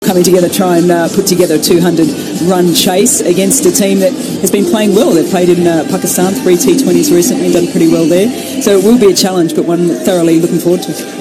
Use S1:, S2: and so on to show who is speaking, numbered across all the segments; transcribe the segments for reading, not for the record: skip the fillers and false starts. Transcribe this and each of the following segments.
S1: coming together, try and put together a 200-run chase against a team that has been playing well. They've played in Pakistan, 3 T20s recently, done pretty well there. So it will be a challenge, but one thoroughly looking forward to.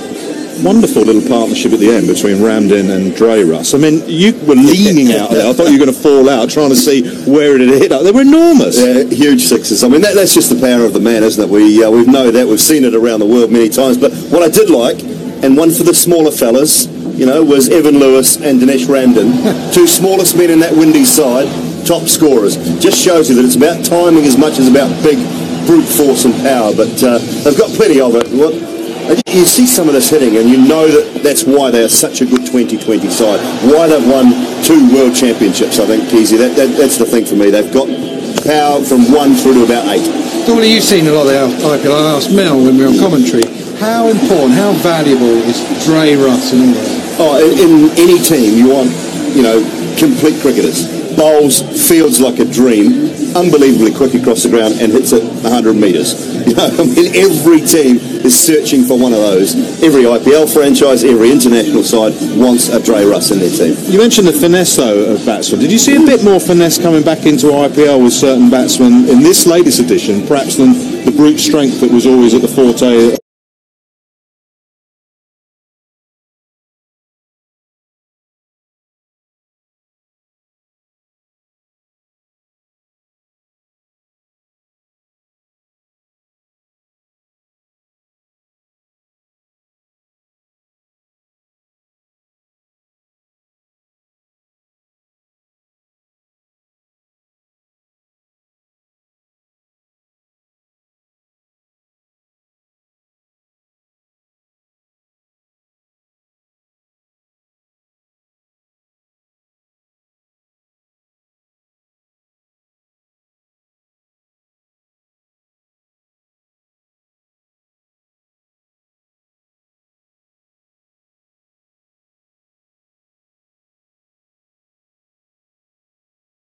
S2: Wonderful little partnership at the end between Ramdin and Dre Russ. I mean, you were leaning out there. I thought you were going to fall out trying to see where it had hit. They were enormous.
S3: Yeah, huge sixes. I mean, that's just the power of the man, isn't it? We know that. We've seen it around the world many times. But what I did like, and one for the smaller fellas, was Evan Lewis and Dinesh Ramdin, two smallest men in that Windies side, top scorers. Just shows you that it's about timing as much as about big brute force and power. But they've got plenty of it. You see some of this hitting, and you know that's why they are such a good 2020 side. Why they've won 2 world championships, I think, Keezy. That's the thing for me. They've got power from 1 through to about 8.
S4: Dominic, you've seen a lot of the IPL. I asked Mel when we were on commentary, how important, how valuable is Dre Russ in all that?
S3: Oh, in any team, you want, complete cricketers. Bowls, fields like a dream, unbelievably quick across the ground and hits it 100 metres. Every team is searching for one of those. Every IPL franchise, every international side wants a Dre Russ in their team.
S2: You mentioned the finesse, though, of batsmen. Did you see a bit more finesse coming back into IPL with certain batsmen in this latest edition, perhaps than the brute strength that was always at the forte?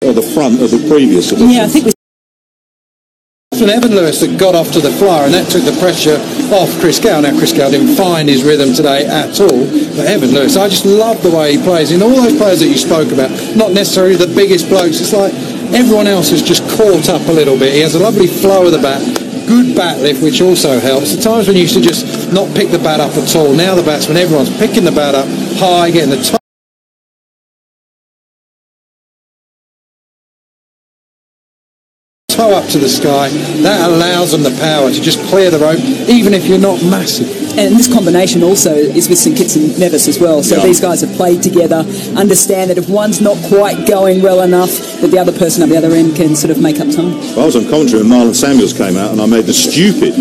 S2: Or the front of the previous edition?
S1: Yeah, I think we...
S4: Evan Lewis that got off to the flyer, and that took the pressure off Chris Gale. Now, Chris Gale didn't find his rhythm today at all, but Evan Lewis, I just love the way he plays. In all those players that you spoke about, not necessarily the biggest blokes, it's like everyone else is just caught up a little bit. He has a lovely flow of the bat, good bat lift, which also helps. The times when you used to just not pick the bat up at all, now the batsman, everyone's picking the bat up high, getting the toe up to the sky. That allows them the power to just clear the rope, even if you're not massive.
S1: And this combination also is with St Kitts and Nevis as well. So these guys have played together, understand that if one's not quite going well enough, that the other person at the other end can sort of make up time.
S2: Well, I was on commentary when Marlon Samuels came out, and I made the stupid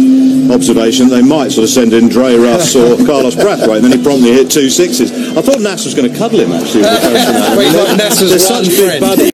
S2: observation they might sort of send in Dre Russ or Carlos Brathwaite, and then he promptly hit 2 sixes. I thought Nass was going to cuddle him, actually.
S4: They're
S2: such big buddies.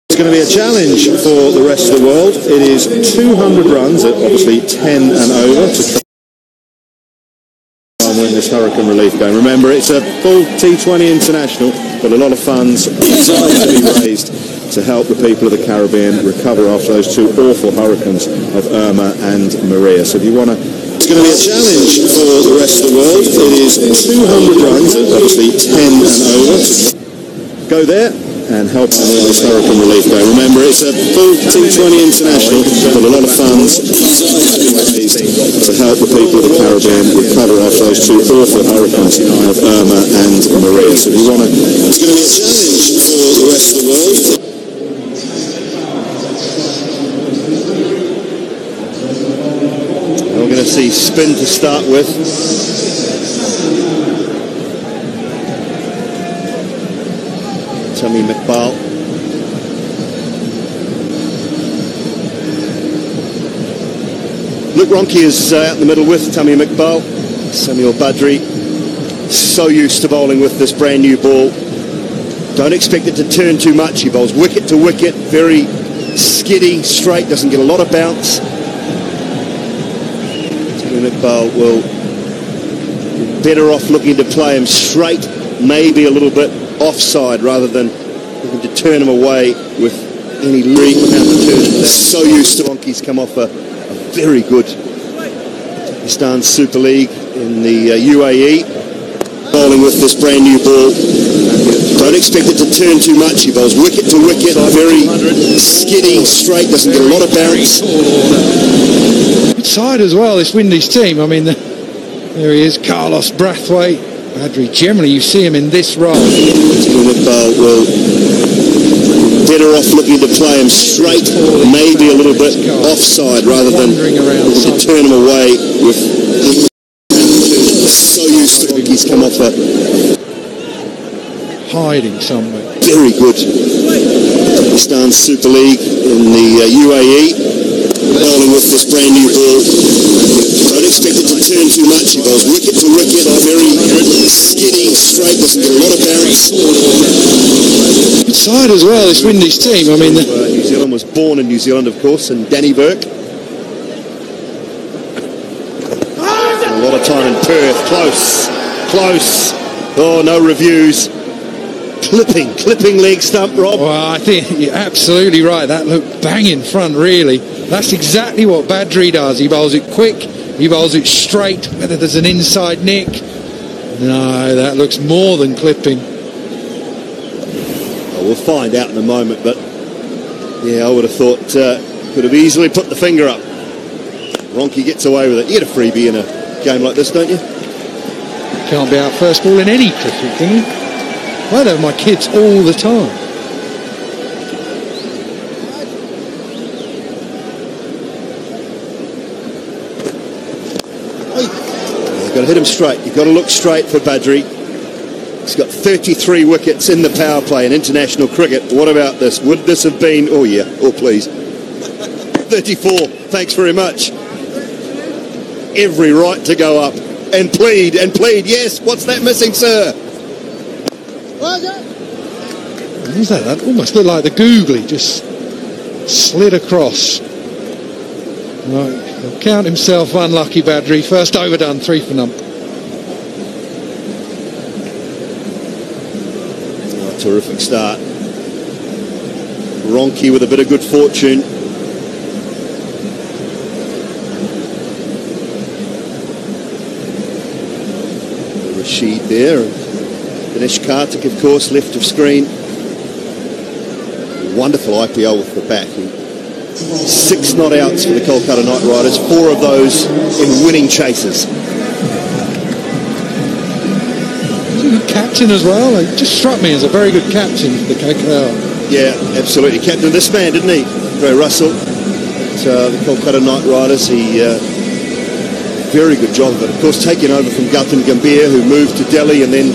S2: It's going to be a challenge for the rest of the world. It is 200 runs at obviously 10 and over to try and win this hurricane relief game. Remember, it's a full T20 international, but a lot of funds to be raised to help the people of the Caribbean recover after those 2 awful hurricanes of Irma and Maria. So if you want to... It's going to be a challenge for the rest of the world. It is 200 runs at obviously 10 and over. Go there. and helping them on this hurricane relief day. Remember, it's a full T20 international with a lot of funds to help the people of the Caribbean recover after those two awful hurricanes of Irma and Maria. So if you want to, it's going to be a challenge for the rest of the world.
S3: We're going to see spin to start with. Tammy McBall. Luke Ronke is out in the middle with Tammy McBall. Samuel Badri, so used to bowling with this brand new ball. Don't expect it to turn too much. He bowls wicket to wicket, very skiddy, straight, doesn't get a lot of bounce. Tammy McBall will be better off looking to play him straight, maybe a little bit offside rather than looking to turn him away with any league without the turn. So used to Ronke's come off a very good Pakistan Super League in the UAE. Bowling with this brand new ball. Don't expect it to turn too much. He bowls wicket to wicket, very skiddy, straight, doesn't get a lot of bounce.
S4: Good side as well, this Windies team. I mean, there he is, Carlos Brathwaite. Badri, generally you see him in this role.
S3: McBall will better off looking to play him straight, maybe a little bit offside rather than looking to turn him away with so used to he's come off a
S4: hiding somewhere.
S3: Very good Pakistan Super League in the UAE. Bowling with this brand new ball. Don't expect it to turn too much. He bowls wicket to wicket, very skiddy, straight, doesn't get a lot of bounce.
S4: Good side as well, this Windies team. I mean,
S3: New Zealand was born in New Zealand, of course, and Danny Burke. A lot of time in Perth. Close. Oh, no reviews. Clipping leg stump, Rob.
S4: Well, I think you're absolutely right. That looked bang in front, really. That's exactly what Badri does. He bowls it quick, he bowls it straight, whether there's an inside nick. No, that looks more than clipping.
S3: Well, we'll find out in a moment, but yeah, I would have thought could have easily put the finger up. Ronke gets away with it. You get a freebie in a game like this, don't you?
S4: Can't be out first ball in any cricket, can you? I have my kids all the time.
S3: You've got to hit him straight. You've got to look straight for Badri. He's got 33 wickets in the power play in international cricket. What about this? Would this have been... Oh, yeah. Oh, please. 34. Thanks very much. Every right to go up and plead. Yes, what's that missing, sir?
S4: What was that? That almost looked like the googly, just slid across. Right, he'll count himself unlucky, Badri. First overdone, 3 for none.
S3: Oh, terrific start. Ronke with a bit of good fortune. Rashid there. Dinesh Karthik, of course, left of screen. Wonderful IPL with the bat. 6 not outs for the Kolkata Knight Riders, 4 of those in winning chases.
S4: He's a good captain as well. He just struck me as a very good captain for the KKR.
S3: Yeah, absolutely. Captain this man, didn't he? Andre Russell at the Kolkata Knight Riders. He very good job of it. Of course, taking over from Gautam Gambhir, who moved to Delhi and then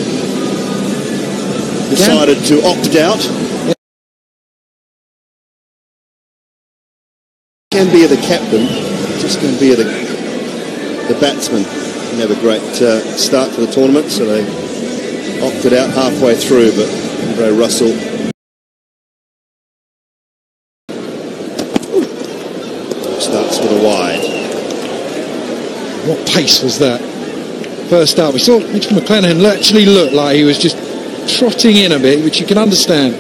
S3: decided to opt out. Gambhir the captain, just Gambhir the batsman. Didn't have a great start to the tournament, so they opted out halfway through, but Andre Russell starts with a wide.
S4: What pace was that? First up, we saw Mitchell McClenaghan actually look like he was just trotting in a bit, which you can understand.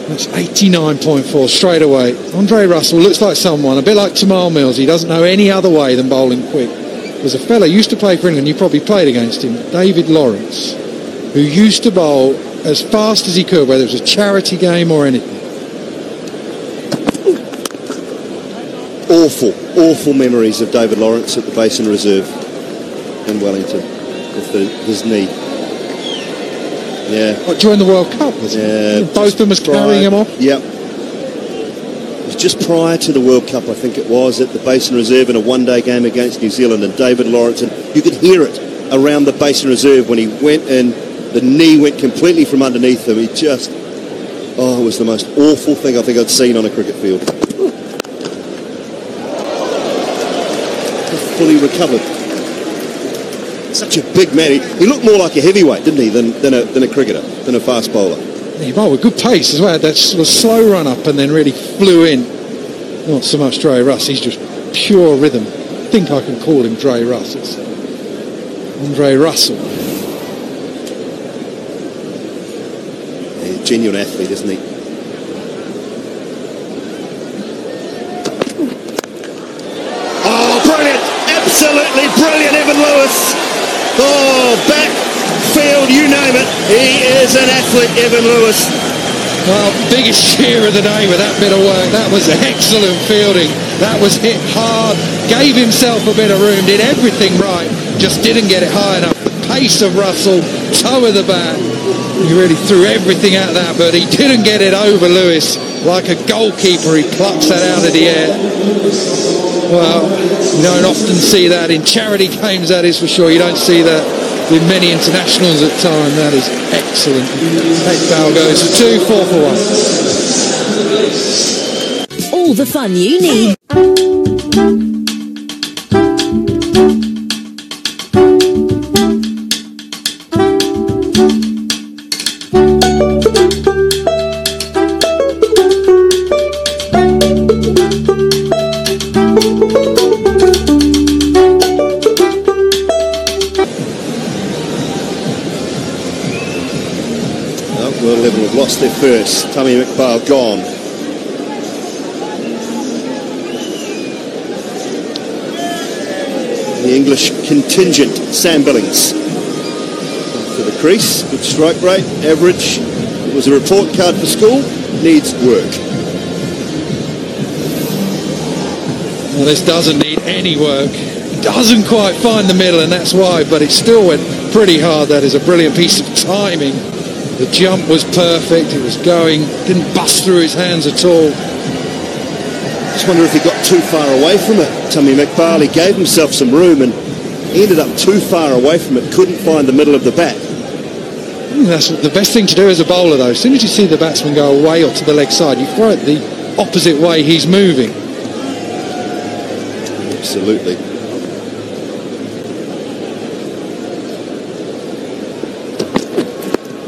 S4: That's 89.4 straight away. Andre Russell looks like someone, a bit like Tamal Mills. He doesn't know any other way than bowling quick. There's a fella who used to play for England, you probably played against him, David Lawrence, who used to bowl as fast as he could, whether it was a charity game or anything.
S3: Awful memories of David Lawrence at the Basin Reserve in Wellington with his knee. Yeah.
S4: What, during the World Cup, was it? Both of them was carrying him off?
S3: Yep. It was just prior to the World Cup, I think it was, at the Basin Reserve in a one-day game against New Zealand, and David Lawrence, and you could hear it around the Basin Reserve when he went in, the knee went completely from underneath him. He just, it was the most awful thing I think I'd seen on a cricket field. Fully recovered. Such a big man. He looked more like a heavyweight, didn't he, than a cricketer, than a fast bowler.
S4: He bowled with good pace as well. That sort of slow run up and then really flew in. Not so much Dre Russ. He's just pure rhythm. I think I can call him Dre Russ. It's Andre Russell.
S3: He's a genuine athlete, isn't he? Absolutely brilliant, Evan Lewis. Backfield, you name it. He is an athlete, Evan Lewis.
S4: Well, biggest cheer of the day with that bit of work. That was excellent fielding. That was hit hard. Gave himself a bit of room. Did everything right. Just didn't get it high enough. The pace of Russell, toe of the bat. He really threw everything at that, but he didn't get it over Lewis. Like a goalkeeper, he plucks that out of the air. Well, you don't often see that in charity games, that is for sure. You don't see that with many internationals at time. That is excellent. Ekdal goes for 2, 4 for 1.
S5: All the fun you need.
S3: World 11 have lost their first. Tammy McBale gone. The English contingent, Sam Billings. To the crease, good strike rate, average. It was a report card for school, needs work.
S4: Well, this doesn't need any work. It doesn't quite find the middle, and that's why, but it still went pretty hard. That is a brilliant piece of timing. The jump was perfect, it was going, didn't bust through his hands at all.
S3: Just wonder if he got too far away from it. Tammy McBale, he gave himself some room and he ended up too far away from it, couldn't find the middle of the bat.
S4: That's the best thing to do as a bowler though. As soon as you see the batsman go away or to the leg side, you throw it the opposite way he's moving.
S3: Absolutely.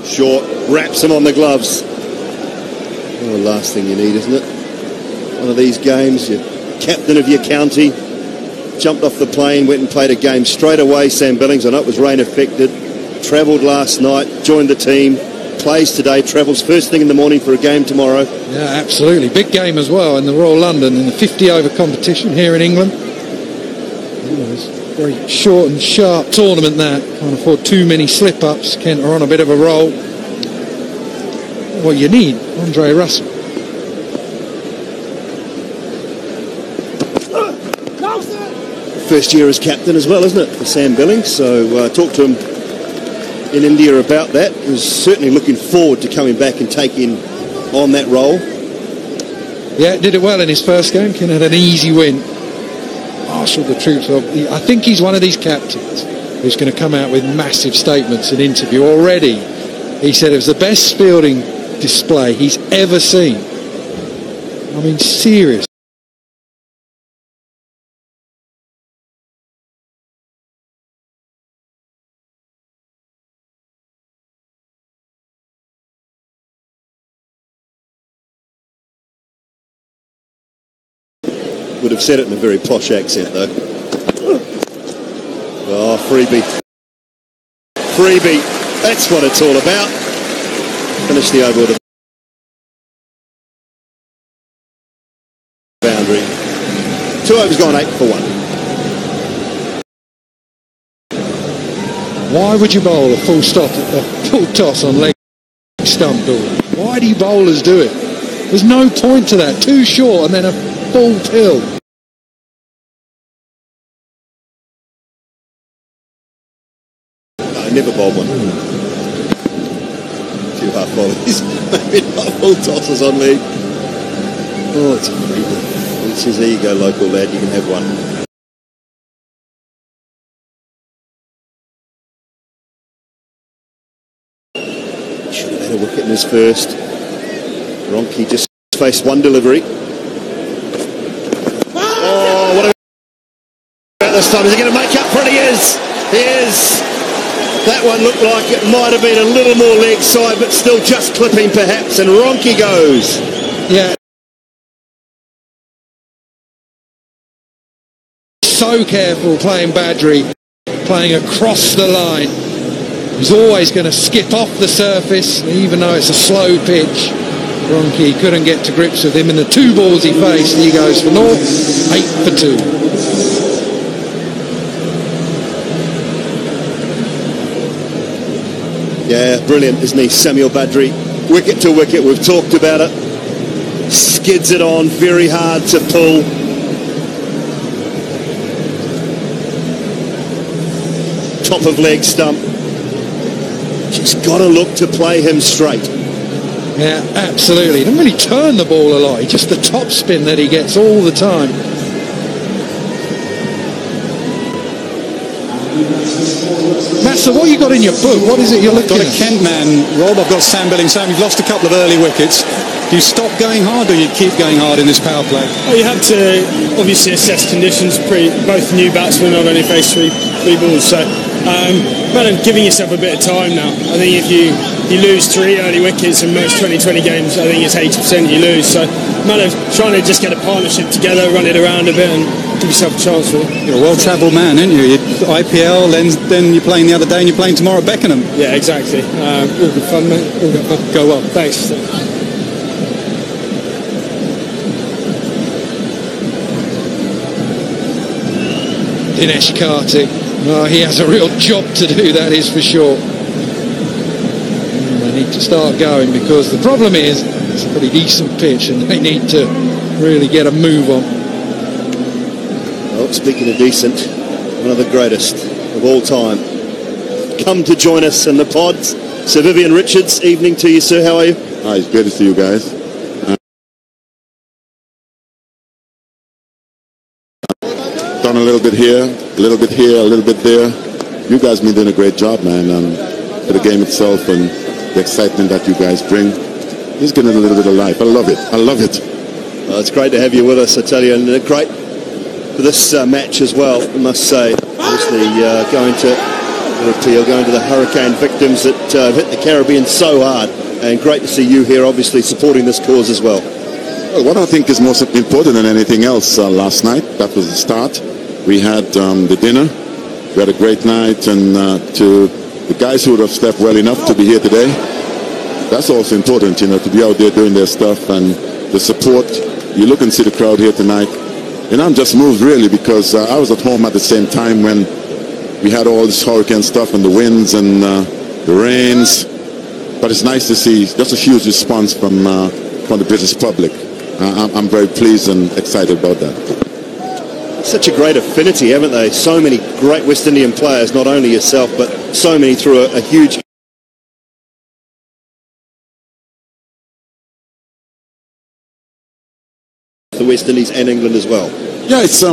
S3: Short, wraps him on the gloves. The last thing you need, isn't it? One of these games, you're captain of your county, jumped off the plane, went and played a game straight away. Sam Billings, I know it was rain affected, travelled last night, joined the team, plays today, travels first thing in the morning for a game tomorrow.
S4: Yeah, absolutely. Big game as well in the Royal London in the 50-over competition here in England. It was a very short and sharp tournament that. Can't afford too many slip-ups. Kent are on a bit of a roll. What you need, Andre Russell.
S3: First year as captain as well, isn't it, for Sam Billings? So talked to him in India about that. He was certainly looking forward to coming back and taking on that role.
S4: Yeah, did it well in his first game. Kent had an easy win. Marshaled the troops. I think he's one of these captains who's going to come out with massive statements in interview. Already, he said it was the best fielding display he's ever seen. I mean, serious.
S3: Would have said it in a very posh accent, though. Oh, freebie. Freebie. That's what it's all about. Finish the over with a boundary. 2 overs gone, 8 for 1.
S4: Why would you bowl a full stop, a full toss on leg? stump ball. Why do you bowlers do it? There's no point to that. Too short and then a full pill.
S3: I never bowled one. A few half volleys, maybe not full tosses on me. Oh, it's a freebie. It's his ego, local lad. You can have one. Should have had a wicket in his first. Ronke just faced one delivery. Oh, what about this time? Is he going to make up for it? He is. He is. That one looked like it might have been a little more leg side, but still just clipping perhaps. And Ronke goes.
S4: Yeah. So careful playing Badri, playing across the line. He's always going to skip off the surface, even though it's a slow pitch. Ronke couldn't get to grips with him, and the two balls he faced, he goes for naught, 8 for 2.
S3: Yeah, brilliant, isn't he, Samuel Badri? Wicket to wicket, we've talked about it. Skids it on, very hard to pull. Top of leg stump. Just got to look to play him straight.
S4: Yeah, absolutely. He doesn't really turn the ball a lot. It's just the top spin that he gets all the time. Matt, so what you got in your book? What is it you're looking at?
S5: I've got a Kent man, Rob. I've got Sam Billing. Sam, you've lost a couple of early wickets. Do you stop going hard or you keep going hard in this power play?
S6: Well, you have to obviously assess conditions. Both new batsmen not only face three balls, so matter of giving yourself a bit of time now. I think if you lose 3 early wickets in most 2020 games, I think it's 80% you lose. So matter of trying to just get a partnership together, run it around a bit, and give yourself a chance. Really.
S5: You're a well-travelled man, aren't you? IPL, then you're playing the other day, and you're playing tomorrow at Beckenham.
S6: Yeah, exactly. All good fun, mate. All good fun.
S5: Go well.
S6: Thanks.
S4: Dinesh Karthik. Oh, he has a real job to do, that is for sure. They need to start going, because the problem is it's a pretty decent pitch and they need to really get a move on.
S3: Well, speaking of decent, one of the greatest of all time. Come to join us in the pods. Sir Vivian Richards, evening to you, sir. How are you?
S2: Hi, it's great to see you guys. Done a little bit here, a little bit here, a little bit there. You guys been doing a great job, man, for the game itself and the excitement that you guys bring. Just getting a little bit of life. I love it. I love it.
S3: Well, it's great to have you with us, I tell you, and great for this match as well, I must say. Obviously, going to the hurricane victims that hit the Caribbean so hard, and great to see you here, obviously, supporting this cause as well.
S2: Well, what I think is most important than anything else last night, that was the start. We had the dinner. We had a great night, and to the guys who would have slept well enough to be here today, that's also important, to be out there doing their stuff, and the support. You look and see the crowd here tonight, and I'm just moved really, because I was at home at the same time when we had all this hurricane stuff and the winds and the rains, but it's nice to see just a huge response from the British public. I'm very pleased and excited about that.
S3: Such a great affinity, haven't they? So many great West Indian players, not only yourself, but so many through a huge... the West Indies and England as well.
S2: Yeah, it's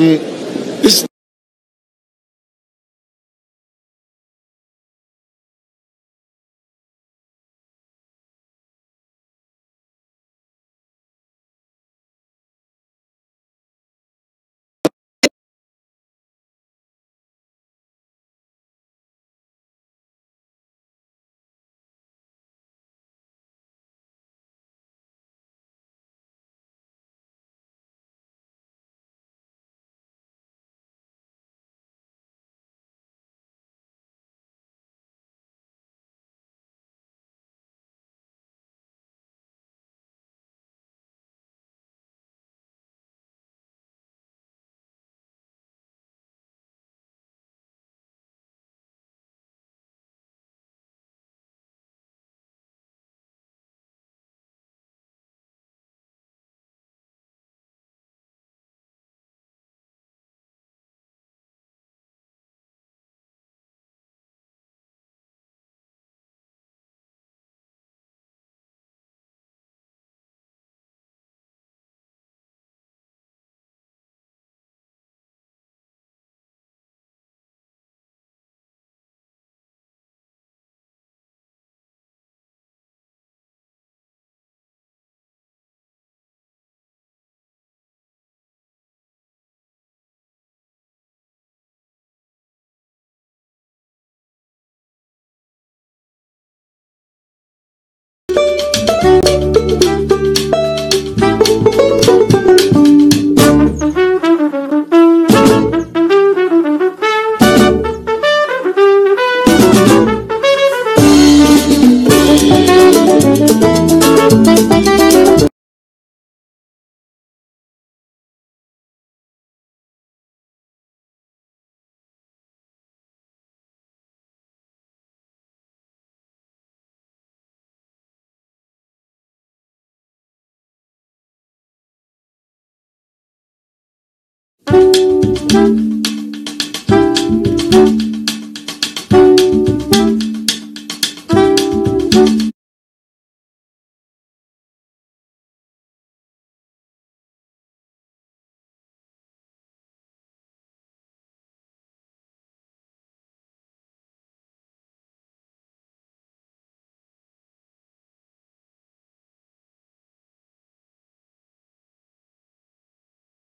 S1: Bye.